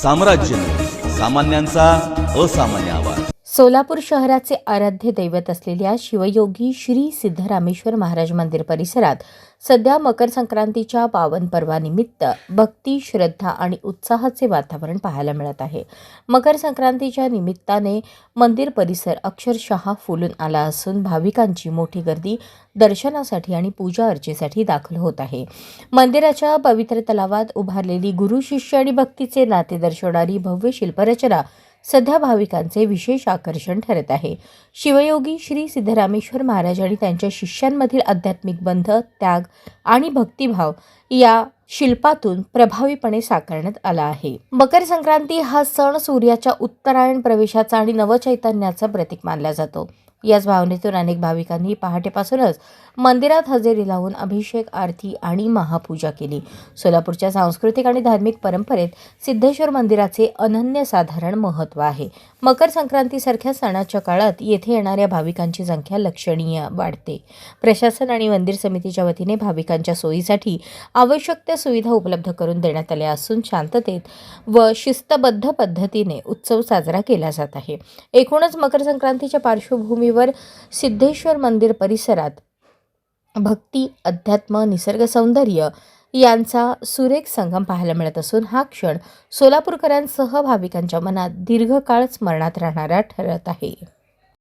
साम्राज्य सामान्यांचा असामान्य आवाज। सोलापूर शहराचे आराध्य दैवत असलेल्या शिवयोगी श्री सिद्धरामेश्वर महाराज मंदिर परिसरात सध्या मकर संक्रांतीच्या पावन पर्वानिमित्त भक्ती, श्रद्धा आणि उत्साहाचे वातावरण पाहायला मिळत आहे। मकर संक्रांतीच्या निमित्ताने मंदिर परिसर अक्षरशः फुलून आला असून भाविकांची मोठी गर्दी दर्शनासाठी आणि पूजा अर्चेसाठी दाखल होत आहे। मंदिराच्या पवित्र तलावात उभारलेली गुरु शिष्य आणि भक्तीचे नाते दर्शवणारी भव्य शिल्परचना सध्या भाविकांचे विशेष आकर्षण ठरत आहे। शिवयोगी श्री सिद्धरामेश्वर महाराज आणि त्यांच्या शिष्यांमधील आध्यात्मिक बंध, त्याग आणि भक्तिभाव या शिल्पातून प्रभावीपणे साकारण्यात आला आहे। मकर संक्रांती हा सण सूर्याच्या उत्तरायण प्रवेशाचा आणि नवचैतन्याचा प्रतीक मानला जातो। याच भावनेतून अनेक भाविकांनी पहाटेपासूनच मंदिरात हजेरी लावून अभिषेक, आरती आणि महापूजा केली। सोलापूरच्या सांस्कृतिक आणि धार्मिक परंपरेत सिद्धेश्वर मंदिराचे अनन्यसाधारण महत्त्व आहे। मकर संक्रांतीसारख्या सणाच्या काळात येथे येणाऱ्या भाविकांची संख्या लक्षणीय वाढते। प्रशासन आणि मंदिर समितीच्या वतीने भाविकांच्या सोयीसाठी आवश्यक त्या सुविधा उपलब्ध करून देण्यात आल्या असून शांततेत व शिस्तबद्ध पद्धतीने उत्सव साजरा केला जात आहे। एकूणच मकर संक्रांतीच्या पार्श्वभूमीवर सिद्धेश्वर मंदिर परिसरात भक्ती, अध्यात्म, निसर्ग सौंदर्य यांचा सुरेख संगम पाहायला मिळत असून हा क्षण सोलापूरकरांसह भाविकांच्या मनात दीर्घकाळ स्मरणात राहणारा ठरत आहे।